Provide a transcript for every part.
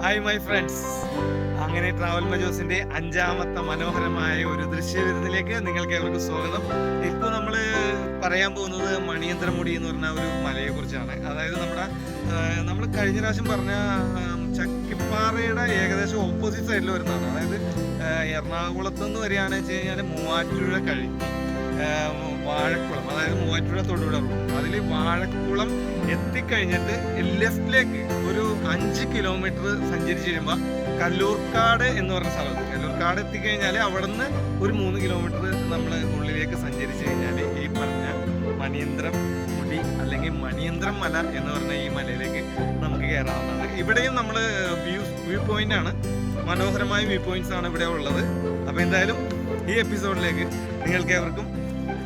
Hi my friends, അങ്ങനെ travel മജോസിന്റെ 5ാമത്തെ മനോഹരമായ ഒരു ദൃശ്യവിരുന്നിലേക്ക് നിങ്ങൾക്ക് ഏവർക്കും സ്വാഗതം. ഇപ്പോൾ നമ്മൾ പറയാൻ പോകുന്നത് മണിയന്ത്രമുടി എന്ന് പറഞ്ഞ ഒരു മലയെ കുറിച്ചാണ്. അതായത് നമ്മൾ കഴിഞ്ഞ പ്രാവശ്യം പറഞ്ഞ ചക്കിപ്പാറയുടെ ഏകദേശം ഓപ്പോസിറ്റ് സൈഡിൽ വരുന്നതാണ്. അതായത് എറണാകുളത്ത് നിന്ന് വരികയാണെന്ന് വെച്ച് കഴിഞ്ഞാൽ മൂവാറ്റുപുഴ കഴിഞ്ഞ് വാഴക്കുളം, അതായത് മൂവാറ്റുപുഴ തൊടുപുഴ റൂട്ട്, അതിൽ വാഴക്കുളം എത്തിക്കഴിഞ്ഞിട്ട് ലെഫ്റ്റിലേക്ക് ഒരു 5 കിലോമീറ്റർ സഞ്ചരിച്ച് കഴിയുമ്പോൾ കല്ലൂർക്കാട് എന്ന് പറഞ്ഞ സ്ഥലത്ത്, കല്ലൂർക്കാട് എത്തിക്കഴിഞ്ഞാൽ അവിടെ നിന്ന് ഒരു 3 കിലോമീറ്റർ നമ്മൾ ഉള്ളിലേക്ക് സഞ്ചരിച്ച് കഴിഞ്ഞാൽ ഈ പറഞ്ഞ മണിയന്ത്രം മുടി അല്ലെങ്കിൽ മണിയന്ത്രം മല എന്ന് പറഞ്ഞ ഈ മലയിലേക്ക് നമുക്ക് കയറാവുന്നതാണ്. ഇവിടെയും നമ്മൾ വ്യൂ പോയിന്റ് ആണ്, മനോഹരമായ വ്യൂ പോയിന്റ്സ് ആണ് ഇവിടെ ഉള്ളത്. അപ്പോൾ എന്തായാലും ഈ എപ്പിസോഡിലേക്ക് നിങ്ങൾക്ക് ഏവർക്കും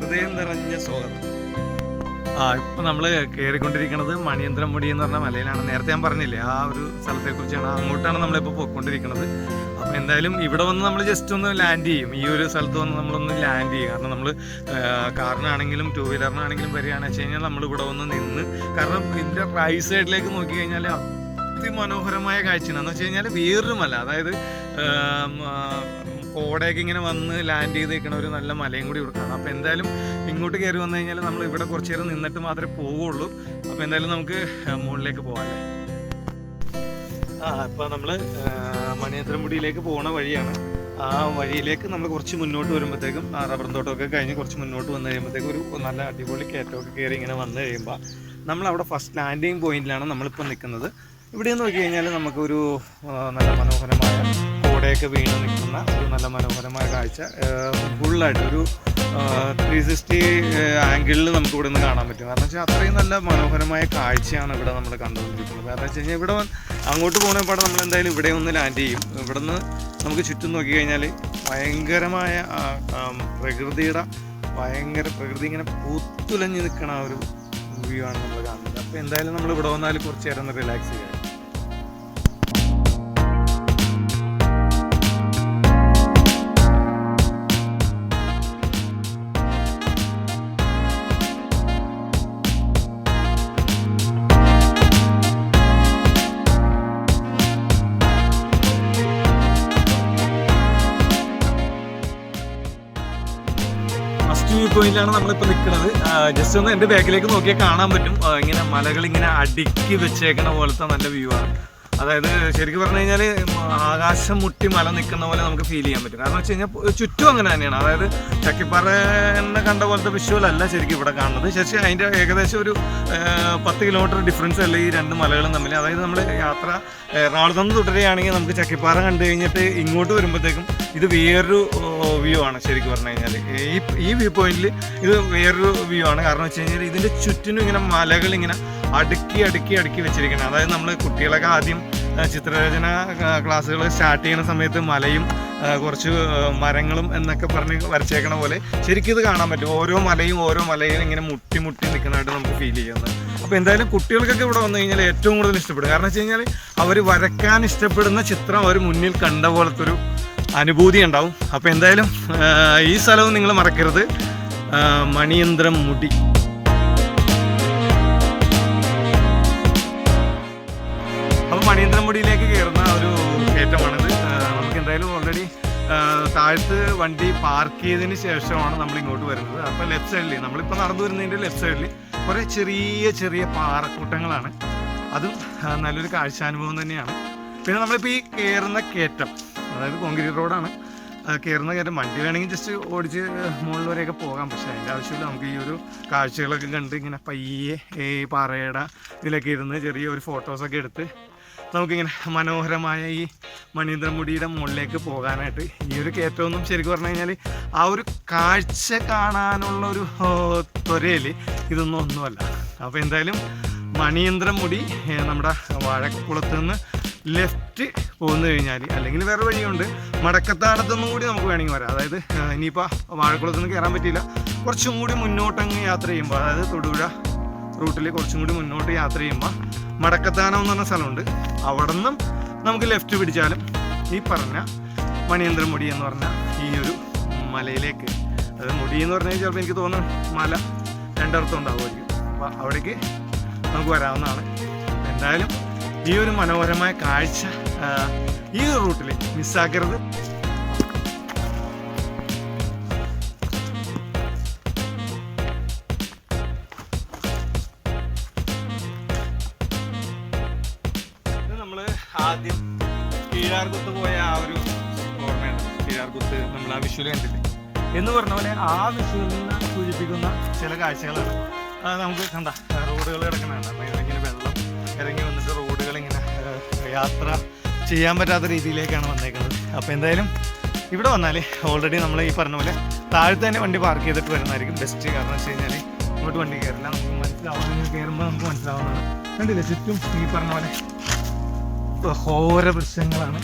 ഹൃദയം നിറഞ്ഞ സ്വാഗതം. ഇപ്പം നമ്മൾ കയറിക്കൊണ്ടിരിക്കുന്നത് മണിയന്ത്രമുടി എന്ന് പറഞ്ഞ മലയിലാണ്. നേരത്തെ ഞാൻ പറഞ്ഞില്ലേ ആ ഒരു സ്ഥലത്തെക്കുറിച്ചാണ്. അങ്ങോട്ടാണ് നമ്മളിപ്പോൾ പോയിക്കൊണ്ടിരിക്കുന്നത്. അപ്പോൾ എന്തായാലും ഇവിടെ വന്ന് നമ്മൾ ജസ്റ്റ് ഒന്ന് ലാൻഡ് ചെയ്യും. ഈ ഒരു സ്ഥലത്ത് വന്ന് നമ്മളൊന്ന് ലാൻഡ് ചെയ്യും. കാരണം നമ്മൾ കാറിനാണെങ്കിലും 2 വീലറിനാണെങ്കിലും വരികയാണെന്ന് വെച്ച് കഴിഞ്ഞാൽ നമ്മൾ ഇവിടെ വന്ന് നിന്ന്, കാരണം ഇതിൻ്റെ റൈറ്റ് സൈഡിലേക്ക് നോക്കി കഴിഞ്ഞാൽ അതിമനോഹരമായ കാഴ്ചയാണ്. എന്ന് വെച്ച് കഴിഞ്ഞാൽ വേറൊരു മല, അതായത് കോടയൊക്കെ ഇങ്ങനെ വന്ന് ലാൻഡ് ചെയ്ത് നിൽക്കണ ഒരു നല്ല മലയും കൂടി ഇവിടെ കാണാം. അപ്പോൾ എന്തായാലും ഇങ്ങോട്ട് കയറി വന്നു കഴിഞ്ഞാൽ നമ്മൾ ഇവിടെ കുറച്ച് നേരം നിന്നിട്ട് മാത്രമേ പോവുള്ളൂ. അപ്പോൾ എന്തായാലും നമുക്ക് മുകളിലേക്ക് പോകാമല്ലേ. ഇപ്പോൾ നമ്മൾ മണിയന്ത്രമുടിയിലേക്ക് പോകുന്ന വഴിയാണ്. ആ വഴിയിലേക്ക് നമ്മൾ കുറച്ച് മുന്നോട്ട് വരുമ്പോഴത്തേക്കും റബ്ബർ തോട്ടമൊക്കെ കഴിഞ്ഞ് കുറച്ച് മുന്നോട്ട് വന്നു കഴിയുമ്പോഴത്തേക്കും ഒരു നല്ല അടിപൊളി കയറ്റമൊക്കെ കയറി ഇങ്ങനെ വന്നു കഴിയുമ്പോൾ നമ്മളവിടെ ഫസ്റ്റ് ലാൻഡിങ് പോയിന്റിലാണ് നമ്മളിപ്പോൾ നിൽക്കുന്നത്. ഇവിടെ നോക്കി കഴിഞ്ഞാൽ നമുക്കൊരു നല്ല മനോഹരമായ കോടയൊക്കെ വീണ് നിൽക്കുന്ന ഒരു നല്ല മനോഹരമായ കാഴ്ച ഫുള്ളായിട്ട് ഒരു 360 ആംഗിളിൽ നമുക്ക് ഇവിടെ നിന്ന് കാണാൻ പറ്റും. കാരണം വെച്ചാൽ അത്രയും നല്ല മനോഹരമായ കാഴ്ചയാണ് ഇവിടെ നമ്മൾ കണ്ടുകൊണ്ടിരിക്കുന്നത്. കാരണം വെച്ച് കഴിഞ്ഞാൽ ഇവിടെ അങ്ങോട്ട് പോകുന്നപ്പോൾ നമ്മൾ എന്തായാലും ഇവിടെ ഒന്ന് ലാൻഡ് ചെയ്യും. ഇവിടെ നിന്ന് നമുക്ക് ചുറ്റും നോക്കി കഴിഞ്ഞാൽ ഭയങ്കരമായ പ്രകൃതി ഇങ്ങനെ പൂത്തുലഞ്ഞ് നിൽക്കണ ഒരു വ്യൂ ആണ് നമ്മൾ കാണുന്നത്. അപ്പോൾ എന്തായാലും നമ്മൾ ഇവിടെ വന്നാൽ കുറച്ച് നേരം ഒന്ന് റിലാക്സ് ചെയ്യാം. വ്യൂ പോയിന്റിലാണ് നമ്മളിപ്പോൾ നിൽക്കുന്നത്. ജസ്റ്റ് ഒന്ന് എൻ്റെ ബാക്കിലേക്ക് നോക്കിയാൽ കാണാൻ പറ്റും, ഇങ്ങനെ മലകൾ ഇങ്ങനെ അടുക്കി വെച്ചേക്കണ പോലത്തെ നല്ല വ്യൂ ആണ്. അതായത് ശരിക്കും പറഞ്ഞു കഴിഞ്ഞാൽ ആകാശം മുട്ടി മല നിൽക്കുന്ന പോലെ നമുക്ക് ഫീൽ ചെയ്യാൻ പറ്റും. കാരണം വെച്ച് കഴിഞ്ഞാൽ ചുറ്റും അങ്ങനെ തന്നെയാണ്. അതായത് ചക്കിപ്പാറ എന്നെ കണ്ട പോലത്തെ വിഷ്വലല്ല ശരിക്കും ഇവിടെ കാണുന്നത്. ശരിക്കും അതിൻ്റെ ഏകദേശം ഒരു 10 കിലോമീറ്റർ ഡിഫറൻസ് അല്ല ഈ 2 മലകളും തമ്മിൽ. അതായത് നമ്മൾ യാത്ര എറണാകുളത്ത് നിന്ന് തുടരുകയാണെങ്കിൽ നമുക്ക് ചക്കിപ്പാറ കണ്ടു കഴിഞ്ഞിട്ട് ഇങ്ങോട്ട് വരുമ്പോഴത്തേക്കും ഇത് വേറൊരു വ്യൂ ആണ്. ശരിക്കും പറഞ്ഞു കഴിഞ്ഞാൽ ഈ വ്യൂ പോയിന്റിൽ ഇത് വേറൊരു വ്യൂ ആണ്. കാരണം വെച്ച് കഴിഞ്ഞാൽ ഇതിൻ്റെ ചുറ്റിനും ഇങ്ങനെ മലകൾ ഇങ്ങനെ അടുക്കി വെച്ചിരിക്കണം. അതായത് നമ്മൾ കുട്ടികളൊക്കെ ആദ്യം ചിത്രരചന ക്ലാസ്സുകൾ സ്റ്റാർട്ട് ചെയ്യുന്ന സമയത്ത് മലയും കുറച്ച് മരങ്ങളും എന്നൊക്കെ പറഞ്ഞ് വരച്ചേക്കണ പോലെ ശരിക്കും ഇത് കാണാൻ പറ്റും. ഓരോ മലയും ഇങ്ങനെ മുട്ടി നിൽക്കുന്നതായിട്ട് നമുക്ക് ഫീൽ ചെയ്യുന്നത്. അപ്പോൾ എന്തായാലും കുട്ടികൾക്കൊക്കെ ഇവിടെ വന്നു കഴിഞ്ഞാൽ ഏറ്റവും കൂടുതൽ ഇഷ്ടപ്പെടും. കാരണം വെച്ച് കഴിഞ്ഞാൽ അവർ വരയ്ക്കാൻ ഇഷ്ടപ്പെടുന്ന ചിത്രം അവർ മുന്നിൽ കണ്ട പോലത്തെ ഒരു അനുഭൂതി ഉണ്ടാവും. അപ്പോൾ എന്തായാലും ഈ സ്ഥലവും നിങ്ങൾ മറക്കരുത്, മണിയന്ത്രമുടി. അപ്പോൾ മണിയന്ത്രമുടിയിലേക്ക് കയറുന്ന ഒരു കയറ്റമാണിത്. നമുക്ക് എന്തായാലും ഓൾറെഡി താഴത്ത് വണ്ടി പാർക്ക് ചെയ്തതിന് ശേഷമാണ് നമ്മൾ ഇങ്ങോട്ട് വരുന്നത്. അപ്പോൾ ലെഫ്റ്റ് സൈഡിൽ നമ്മളിപ്പോൾ നടന്നു വരുന്നതിൻ്റെ ലെഫ്റ്റ് സൈഡിൽ കുറേ ചെറിയ പാറക്കൂട്ടങ്ങളാണ്. അതും നല്ലൊരു കാഴ്ചാനുഭവം തന്നെയാണ്. പിന്നെ നമ്മളിപ്പോൾ ഈ കയറുന്ന കയറ്റം, അതായത് കോൺക്രീറ്റ് റോഡാണ്, കയറുന്ന കയറ്റം വണ്ടി വേണമെങ്കിൽ ജസ്റ്റ് ഓടിച്ച് മുകളിൽ വരെയൊക്കെ പോകാം. പക്ഷേ അതിൻ്റെ ആവശ്യമില്ല. നമുക്ക് ഈ ഒരു കാഴ്ചകളൊക്കെ കണ്ട് ഇങ്ങനെ പയ്യെ ഈ പാറയുടെ ഇതിലൊക്കെ ഇരുന്ന് ചെറിയൊരു ഫോട്ടോസൊക്കെ എടുത്ത് നമുക്കിങ്ങനെ മനോഹരമായ ഈ മണിയന്ത്രമുടിയുടെ മുകളിലേക്ക് പോകാനായിട്ട് ഈ ഒരു കയറ്റമൊന്നും ശരിക്കും പറഞ്ഞു കഴിഞ്ഞാൽ ആ ഒരു കാഴ്ച കാണാനുള്ളൊരു ത്വരയിൽ ഇതൊന്നും ഒന്നുമല്ല. അപ്പോൾ എന്തായാലും മണിയന്ത്രമുടി നമ്മുടെ വാഴക്കുളത്ത് നിന്ന് ലെഫ്റ്റ് പോന്നു കഴിഞ്ഞാൽ, അല്ലെങ്കിൽ വേറെ വഴിയുണ്ട്, മടക്കത്താടത്തൊന്നും കൂടി നമുക്ക് വേണമെങ്കിൽ വരാം. അതായത് ഇനിയിപ്പോൾ വാഴക്കുളത്തൊന്നും കയറാൻ പറ്റിയില്ല, കുറച്ചും കൂടി മുന്നോട്ടങ്ങ് യാത്ര ചെയ്യുമ്പോൾ, അതായത് തൊടുപുഴ റൂട്ടിൽ കുറച്ചും കൂടി മുന്നോട്ട് യാത്ര ചെയ്യുമ്പോൾ മടക്കത്താനം എന്ന് പറഞ്ഞ സ്ഥലമുണ്ട്. അവിടെ നിന്നും നമുക്ക് ലെഫ്റ്റ് പിടിച്ചാലും ഈ പറഞ്ഞ മണിയന്ത്രമുടി എന്ന് പറഞ്ഞ ഈ ഒരു മലയിലേക്ക്, അതായത് മുടി എന്ന് പറഞ്ഞാൽ ചിലപ്പോൾ എനിക്ക് തോന്നുന്നു മല രണ്ടർത്ഥം ഉണ്ടാവുമായിരിക്കും. അപ്പോൾ അവിടേക്ക് നമുക്ക് വരാവുന്നതാണ്. എന്തായാലും ഈ ഒരു മനോഹരമായ കാഴ്ച ഈ ഒരു റൂട്ടിൽ മിസ്സാക്കരുത്. നമ്മൾ ആദ്യം കീഴാർകുത്ത് പോയ ആ ഒരു ഓർമ്മയാണ്. കീഴാർകുത്ത് നമ്മൾ ആ വിഷ്വൽ കണ്ടില്ലേ എന്ന് പറഞ്ഞ പോലെ ആ വിഷ്വലിൽ നിന്ന് സൂചിപ്പിക്കുന്ന ചില കാഴ്ചകളാണ് നമുക്ക് കണ്ട. റോഡുകൾ കിടക്കണതാണ്. അപ്പോൾ ഇങ്ങനെ വെള്ളം ഇറങ്ങി വന്നിട്ട് റോഡുകൾ ഇങ്ങനെ യാത്ര ചെയ്യാൻ പറ്റാത്ത രീതിയിലേക്കാണ് വന്നേക്കുന്നത്. അപ്പോൾ എന്തായാലും ഇവിടെ വന്നാൽ ഓൾറെഡി നമ്മൾ ഈ പറഞ്ഞ പോലെ താഴത്ത് തന്നെ വണ്ടി പാർക്ക് ചെയ്തിട്ട് വരുന്നതായിരിക്കും ബെസ്റ്റ്. കാരണം വെച്ച് കഴിഞ്ഞാൽ ഇങ്ങോട്ട് വണ്ടി കയറില്ല, നമുക്ക് മനസ്സിലാവുന്ന കയറുമ്പോൾ നമുക്ക് മനസ്സിലാവുന്നതാണ്. കണ്ടില്ലേ ചുറ്റും ഈ പറഞ്ഞ പോലെ ഘോര വൃക്ഷങ്ങളാണ്.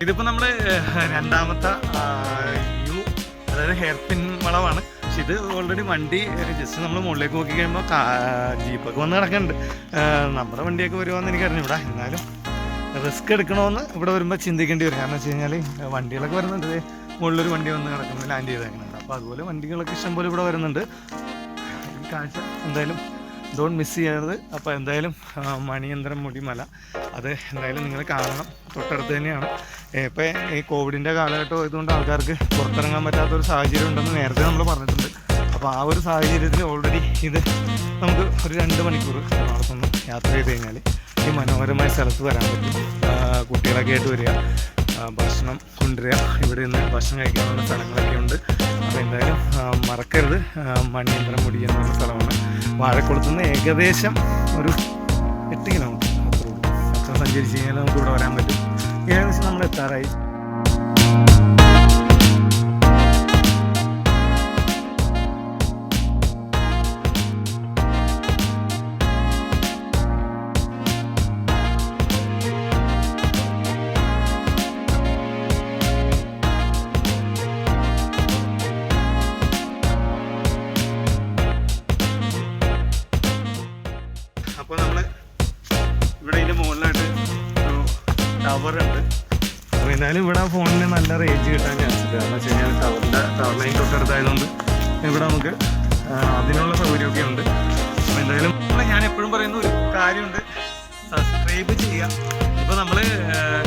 ഇതിപ്പോൾ നമ്മൾ രണ്ടാമത്തെ യു, അതായത് ഹെയർ പിൻ വളവാണ്. പക്ഷെ ഇത് ഓൾറെഡി വണ്ടി ജസ്റ്റ് നമ്മൾ മുകളിലേക്ക് നോക്കി കഴിയുമ്പോൾ ജീപ്പൊക്കെ വന്ന് കിടക്കുന്നുണ്ട്. നമ്മുടെ വണ്ടിയൊക്കെ വരുവാന്ന് എനിക്കറിഞ്ഞൂടാ. എന്നാലും റിസ്ക് എടുക്കണമെന്ന് ഇവിടെ വരുമ്പോൾ ചിന്തിക്കേണ്ടി വരും. കാരണം വെച്ച് കഴിഞ്ഞാൽ വണ്ടികളൊക്കെ വരുന്നുണ്ട്. മുകളിലൊരു വണ്ടി വന്ന് കിടക്കുന്നത് ലാൻഡ് ചെയ്തേക്കുന്നുണ്ട്. അപ്പോൾ അതുപോലെ വണ്ടികളൊക്കെ ഇഷ്ടംപോലെ ഇവിടെ വരുന്നുണ്ട്. ഈ കാഴ്ച എന്തായാലും ഡോണ്ട് മിസ് ചെയ്യരുത്. അപ്പോൾ എന്തായാലും മണിയന്ത്രമുടി മല അത് എന്തായാലും നിങ്ങൾ കാണണം. തൊട്ടടുത്ത് തന്നെയാണ്. ഇപ്പോൾ ഈ കോവിഡിൻ്റെ കാലഘട്ടം ആയതുകൊണ്ട് ആൾക്കാർക്ക് പുറത്തിറങ്ങാൻ പറ്റാത്തൊരു സാഹചര്യം ഉണ്ടെന്ന് നേരത്തെ നമ്മൾ പറഞ്ഞിട്ടുണ്ട്. അപ്പോൾ ആ ഒരു സാഹചര്യത്തിൽ ഓൾറെഡി ഇത് നമുക്ക് ഒരു 2 മണിക്കൂർ നടത്തുന്നു യാത്ര ചെയ്ത് കഴിഞ്ഞാൽ ഈ മനോഹരമായ സ്ഥലത്ത് വരാൻ പറ്റും. കുട്ടികളൊക്കെ ആയിട്ട് വരിക, ഭക്ഷണം കൊണ്ടുവരിക, ഇവിടെ നിന്ന് ഭക്ഷണം കഴിക്കാനുള്ള സ്ഥലങ്ങളൊക്കെ ഉണ്ട്. അപ്പോൾ എന്തായാലും മറക്കരുത്. മണിയന്ത്രമുടി എന്നുള്ള സ്ഥലമാണ്. വാഴക്കുളത്തുനിന്ന് ഏകദേശം ഒരു 8 കിലോമീറ്റർ അത്ര സഞ്ചരിച്ച് കഴിഞ്ഞാൽ നമുക്ക് ഇവിടെ വരാൻ പറ്റും. ഏകദേശം നമ്മൾ എത്താറായി. അപ്പോൾ നമ്മൾ ഇവിടെ ഇതിൻ്റെ മുകളിലായിട്ട് ഒരു ടവറുണ്ട്. അപ്പോൾ എന്നാലും ഇവിടെ ഫോണിന് നല്ല റേഞ്ച് കിട്ടാൻ ചാൻസ് ഉണ്ട്. കാരണം വെച്ച് കഴിഞ്ഞാൽ ടവർ ലൈൻ തൊട്ടടുത്തായതുകൊണ്ട് ഇവിടെ നമുക്ക് അതിനുള്ള സൗകര്യമൊക്കെ ഉണ്ട്. അപ്പോൾ എന്തായാലും ഞാൻ എപ്പോഴും പറയുന്ന ഒരു കാര്യമുണ്ട്, സബ്സ്ക്രൈബ് ചെയ്യുക. ഇപ്പോൾ നമ്മൾ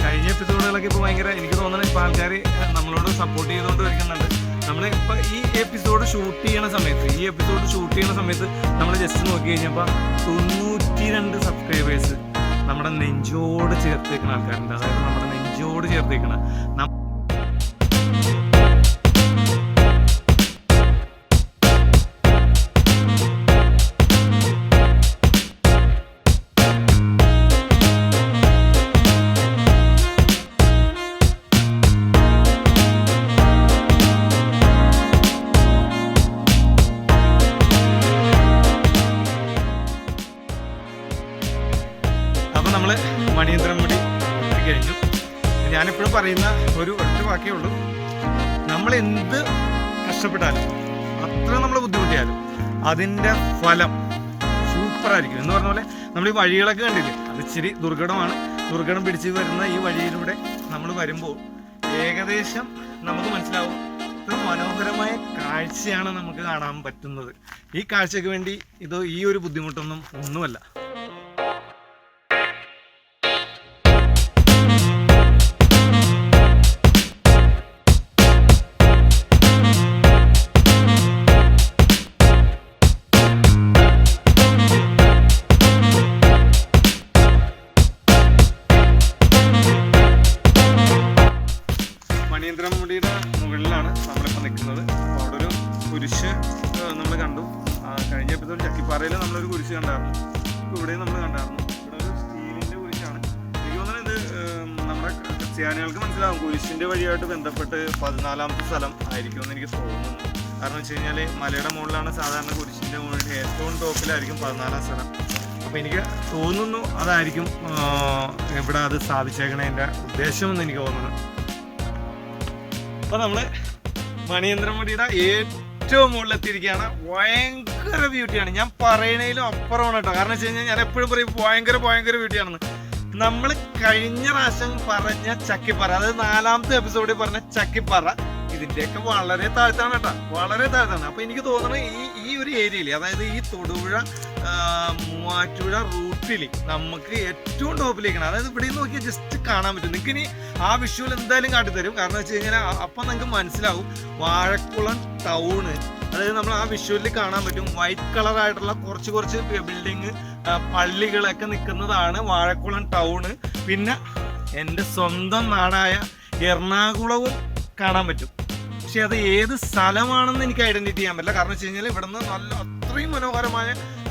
കഴിഞ്ഞ എപ്പിസോഡുകളൊക്കെ ഇപ്പോൾ ഭയങ്കര എനിക്ക് തോന്നുന്നത് ഇപ്പോൾ ആൾക്കാർ നമ്മളോട് സപ്പോർട്ട് ചെയ്തുകൊണ്ട് വരിക്കുന്നുണ്ട്. നമ്മൾ ഇപ്പോൾ ഈ എപ്പിസോഡ് ഷൂട്ട് ചെയ്യണ സമയത്ത് നമ്മൾ ജസ്റ്റ് നോക്കി കഴിഞ്ഞപ്പോൾ 92 സബ്സ്ക്രൈബേഴ്സ് നമ്മുടെ നെഞ്ചോട് ചേർത്തേക്കുന്ന ആൾക്കാരുണ്ട്. അതായത് നമ്മുടെ നെഞ്ചോട് ചേർത്തേക്കണ നമ്മൾ മണിയന്ത്രമുടി കഴിഞ്ഞു. ഞാനെപ്പോഴും പറയുന്ന ഒറ്റ വാക്കേ ഉള്ളൂ, നമ്മൾ എന്ത് കഷ്ടപ്പെട്ടാലും അത്ര നമ്മൾ ബുദ്ധിമുട്ടിയാലും അതിൻ്റെ ഫലം സൂപ്പറായിരിക്കും. എന്ന് പറഞ്ഞ പോലെ നമ്മൾ ഈ വഴികളൊക്കെ കണ്ടില്ലേ, അത് ഇച്ചിരി ദുർഘടം പിടിച്ച് വരുന്ന ഈ വഴിയിലൂടെ നമ്മൾ വരുമ്പോൾ ഏകദേശം നമുക്ക് മനസ്സിലാവും ഇത്ര മനോഹരമായ കാഴ്ചയാണ് നമുക്ക് കാണാൻ പറ്റുന്നത്. ഈ കാഴ്ചയ്ക്ക് വേണ്ടി ഈ ഒരു ബുദ്ധിമുട്ടൊന്നും ഒന്നുമല്ല. മണിയന്ത്രമുടിയുടെ മുകളിലാണ് നമ്മളിപ്പോൾ നിൽക്കുന്നത്. അപ്പോൾ അവിടെ ഒരു കുരിശ് നമ്മൾ കണ്ടു. കഴിഞ്ഞ എപ്പിസോഡ് ചക്കിപ്പാറയിൽ നമ്മളൊരു കുരിശ് കണ്ടായിരുന്നു. ഇപ്പോൾ ഇവിടെയും നമ്മൾ കണ്ടായിരുന്നു. ഇവിടെ ഒരു സ്റ്റീലിൻ്റെ കുരിശാണ്. എനിക്ക് തോന്നുന്നത് ഇത് നമ്മുടെ ക്രിസ്ത്യാനികൾക്ക് മനസ്സിലാവും. കുരിശിൻ്റെ വഴിയായിട്ട് ബന്ധപ്പെട്ട് 14ാമത്തെ സ്ഥലം ആയിരിക്കുമെന്ന് എനിക്ക് തോന്നുന്നു. കാരണം വെച്ച് കഴിഞ്ഞാൽ മലയുടെ മുകളിലാണ് സാധാരണ കുരിശിൻ്റെ മുകളിൽ ഏറ്റവും ടോപ്പിലായിരിക്കും 14ാം സ്ഥലം. അപ്പോൾ എനിക്ക് തോന്നുന്നു അതായിരിക്കും ഇവിടെ അത് സ്ഥാപിച്ചേക്കണതിൻ്റെ ഉദ്ദേശമെന്ന് എനിക്ക് തോന്നുന്നു. അപ്പോൾ നമ്മൾ മണിയന്ത്രമുടിയുടെ ഏറ്റവും മുകളിലെത്തിയിരിക്കുകയാണ്. ഭയങ്കര ബ്യൂട്ടിയാണ്, ഞാൻ പറയണേലും അപ്പുറമാണ് കേട്ടോ. കാരണം വെച്ച് കഴിഞ്ഞാൽ ഞാൻ എപ്പോഴും പറയും ഭയങ്കര ബ്യൂട്ടിയാണെന്ന്. നമ്മൾ കഴിഞ്ഞ പ്രാവശ്യം പറഞ്ഞ ചക്കിപ്പാറ, അതായത് 4ാമത്തെ എപ്പിസോഡിൽ പറഞ്ഞ ചക്കിപ്പാറ ഇതിന്റെയൊക്കെ വളരെ താഴ്ത്താണ് കേട്ടോ, വളരെ താഴ്ത്താണ്. അപ്പൊ എനിക്ക് തോന്നുന്നത് ഈ ഒരു ഏരിയയിൽ, അതായത് ഈ തൊടുപുഴ മൂവാറ്റുപുഴ റൂട്ടിൽ നമുക്ക് ഏറ്റവും ടോപ്പിലേക്കാണ്. അതായത് ഇവിടെ നോക്കിയാൽ ജസ്റ്റ് കാണാൻ പറ്റും. നിങ്ങൾക്ക് ഇനി ആ വിഷ്വൽ എന്തായാലും കാട്ടിത്തരും. കാരണം വെച്ച് കഴിഞ്ഞാൽ അപ്പം നിങ്ങൾക്ക് മനസ്സിലാവും വാഴക്കുളം ടൗണ്, അതായത് നമ്മൾ ആ വിഷ്വലിൽ കാണാൻ പറ്റും. വൈറ്റ് കളറായിട്ടുള്ള കുറച്ച് ബിൽഡിങ് പള്ളികളൊക്കെ നിൽക്കുന്നതാണ് വാഴക്കുളം ടൗണ്. പിന്നെ എൻ്റെ സ്വന്തം നാടായ എറണാകുളവും കാണാൻ പറ്റും. പക്ഷെ അത് ഏത് സ്ഥലമാണെന്ന് എനിക്ക് ഐഡന്റിറ്റി ചെയ്യാൻ പറ്റില്ല. കാരണം വെച്ച് കഴിഞ്ഞാൽ ഇവിടുന്ന് അത്രയും മനോഹരമായ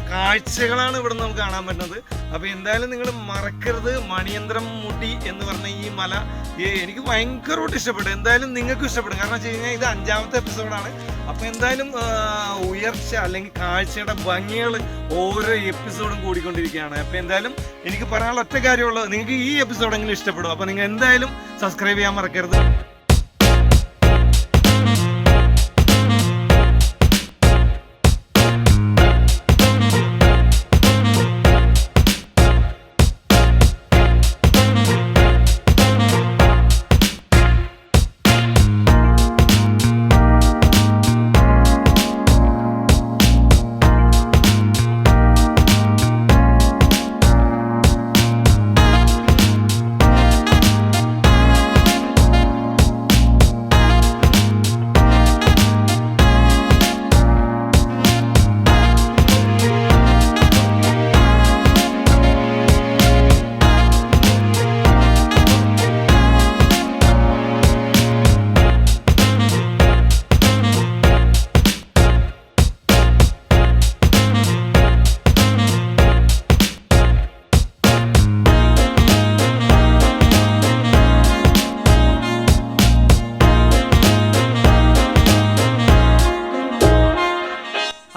കാഴ്ചകളാണ് ഇവിടെ നമുക്ക് കാണാൻ പറ്റുന്നത്. അപ്പോൾ എന്തായാലും നിങ്ങൾ മറക്കരുത്, മണിയന്ത്രമുടി എന്ന് പറഞ്ഞ ഈ മല എനിക്ക് ഭയങ്കരമായിട്ട് ഇഷ്ടപ്പെട്ടു. എന്തായാലും നിങ്ങൾക്കും ഇഷ്ടപ്പെടും. കാരണം വെച്ച് കഴിഞ്ഞാൽ ഇത് 5ാമത്തെ എപ്പിസോഡാണ്. അപ്പോൾ എന്തായാലും ഉയർച്ച അല്ലെങ്കിൽ കാഴ്ചയുടെ ഭംഗികൾ ഓരോ എപ്പിസോഡും കൂടിക്കൊണ്ടിരിക്കുകയാണ്. അപ്പോൾ എന്തായാലും എനിക്ക് പറയാനുള്ള ഒറ്റ കാര്യമുള്ളത്, നിങ്ങൾക്ക് ഈ എപ്പിസോഡെങ്കിലും ഇഷ്ടപ്പെടും. അപ്പോൾ നിങ്ങൾ എന്തായാലും സബ്സ്ക്രൈബ് ചെയ്യാൻ മറക്കരുത്.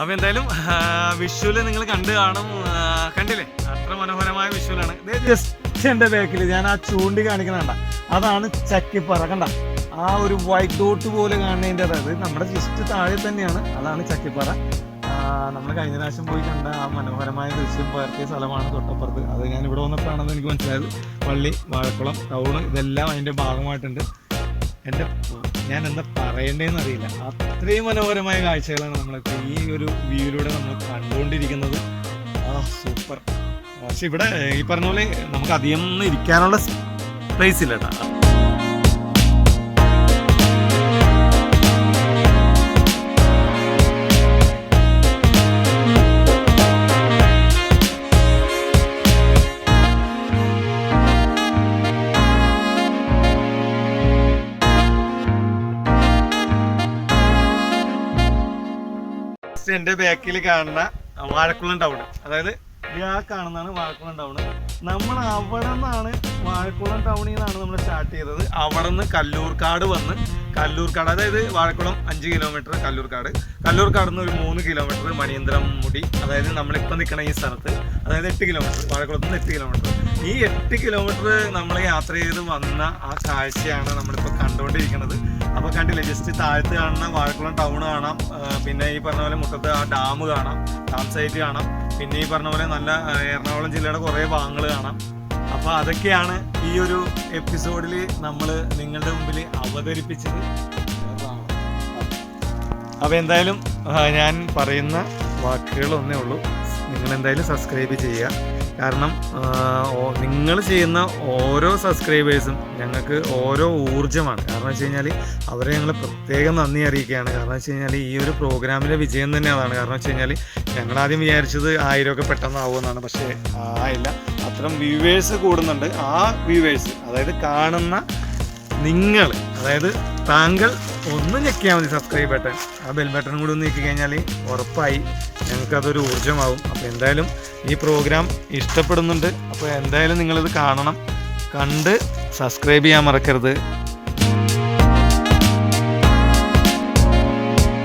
അപ്പോൾ എന്തായാലും വിഷ്വല് നിങ്ങൾ കണ്ടു കാണും. കണ്ടില്ലേ, അത്ര മനോഹരമായ വിഷ്വലാണ്. ജസ്റ്റ് എൻ്റെ ബാക്കിൽ ഞാൻ ആ ചൂണ്ടി കാണിക്കുന്ന കണ്ട, അതാണ് ചക്കിപ്പാറ. കണ്ട ആ ഒരു വൈറ്റ് ഡോട്ട് പോലെ കാണുന്നതിൻ്റെ, അതായത് നമ്മുടെ ജസ്റ്റ് താഴെ തന്നെയാണ്, അതാണ് ചക്കിപ്പാറ. നമ്മൾ കഴിഞ്ഞ പ്രാവശ്യം പോയി കണ്ട ആ മനോഹരമായ ദൃശ്യം പകർത്തിയ സ്ഥലമാണ് തൊട്ടപ്പുറത്ത്. അത് ഞാൻ ഇവിടെ വന്നപ്പോഴാണെന്ന് എനിക്ക് മനസ്സിലായത്. പള്ളി, വാഴക്കുളം ടൗണ് ഇതെല്ലാം അതിൻ്റെ ഭാഗമായിട്ടുണ്ട്. ഞാൻ എന്താ പറയേണ്ടതെന്ന് അറിയില്ല, അത്രയും മനോഹരമായ കാഴ്ചകളാണ് നമ്മളിപ്പോൾ ഈ ഒരു വ്യൂയിലൂടെ നമ്മൾ കണ്ടുകൊണ്ടിരിക്കുന്നത്. സൂപ്പർ. പക്ഷെ ഇവിടെ ഈ പറഞ്ഞ പോലെ നമുക്ക് അധികം ഇരിക്കാനുള്ള പ്ലേസ് ഇല്ല കേട്ടോ. എൻ്റെ ബാക്കിൽ കാണുന്ന വാഴക്കുളം ടൗൺ, അതായത് ആ കാണുന്നതാണ് വാഴക്കുളം ടൗൺ. നമ്മൾ അവിടെ നിന്നാണ്, വാഴക്കുളം ടൗണിൽ നിന്നാണ് നമ്മൾ സ്റ്റാർട്ട് ചെയ്തത്. അവിടെ നിന്ന് കല്ലൂർക്കാട് വന്ന്, കല്ലൂർക്കാട് അതായത് വാഴക്കുളം 5 കിലോമീറ്റർ, കല്ലൂർക്കാട് നിന്ന് ഒരു 3 കിലോമീറ്റർ മണിയന്ത്രമുടി, അതായത് നമ്മളിപ്പോൾ നിൽക്കണ ഈ സ്ഥലത്ത്, അതായത് 8 കിലോമീറ്റർ, വാഴക്കുളത്ത് നിന്ന് 8 കിലോമീറ്റർ. ഈ 8 കിലോമീറ്റർ നമ്മൾ യാത്ര ചെയ്ത് വന്ന ആ കാഴ്ചയാണ് നമ്മളിപ്പോൾ കണ്ടുകൊണ്ടിരിക്കുന്നത്. അപ്പോൾ കണ്ടില്ലേ, ജസ്റ്റ് താഴത്ത് കാണുന്ന വാഴക്കുളം ടൗൺ കാണാം. പിന്നെ ഈ പറഞ്ഞ പോലെ മുട്ടത്ത് ആ ഡാം കാണാം, ഡാം സൈറ്റ് കാണാം. പിന്നെ ഈ പറഞ്ഞ പോലെ നല്ല എറണാകുളം ജില്ലയുടെ കുറേ ഭാഗങ്ങൾ കാണാം. അപ്പോൾ അതൊക്കെയാണ് ഈ ഒരു എപ്പിസോഡിൽ നമ്മൾ നിങ്ങളുടെ മുമ്പിൽ അവതരിപ്പിച്ചത്. അപ്പോൾ എന്തായാലും ഞാൻ പറയുന്ന വാക്കുകൾ ഒന്നേ ഉള്ളൂ, നിങ്ങളെന്തായാലും സബ്സ്ക്രൈബ് ചെയ്യുക. കാരണം നിങ്ങൾ ചെയ്യുന്ന ഓരോ സബ്സ്ക്രൈബേഴ്സും ഞങ്ങൾക്ക് ഓരോ ഊർജ്ജമാണ്. കാരണം വെച്ച് കഴിഞ്ഞാൽ അവരെ ഞങ്ങൾ പ്രത്യേകം നന്ദി അറിയിക്കുകയാണ്. കാരണം വെച്ച് കഴിഞ്ഞാൽ ഈ ഒരു പ്രോഗ്രാമിലെ വിജയം തന്നെ അതാണ്. കാരണം വെച്ച് കഴിഞ്ഞാൽ ഞങ്ങളാദ്യം വിചാരിച്ചത് 1000 ഒക്കെ പെട്ടെന്നാവുമെന്നാണ്, പക്ഷേ ആയില്ല. അത്തരം വ്യൂവേഴ്സ് കൂടുന്നുണ്ട്. ആ വ്യൂവേഴ്സ്, അതായത് കാണുന്ന നിങ്ങൾ, അതായത് താങ്കൾ ഒന്ന് ഞെക്കിയാൽ മതി സബ്സ്ക്രൈബ് ബട്ടൺ. ആ ബെൽ ബട്ടൺ കൂടി ഒന്ന് ഞെക്കി കഴിഞ്ഞാൽ ഉറപ്പായി ഞങ്ങൾക്കതൊരു ഊർജ്ജമാവും. അപ്പോൾ എന്തായാലും ഈ പ്രോഗ്രാം ഇഷ്ടപ്പെടുന്നുണ്ട്. അപ്പോൾ എന്തായാലും നിങ്ങളിത് കാണണം, കണ്ട് സബ്സ്ക്രൈബ് ചെയ്യാൻ മറക്കരുത്.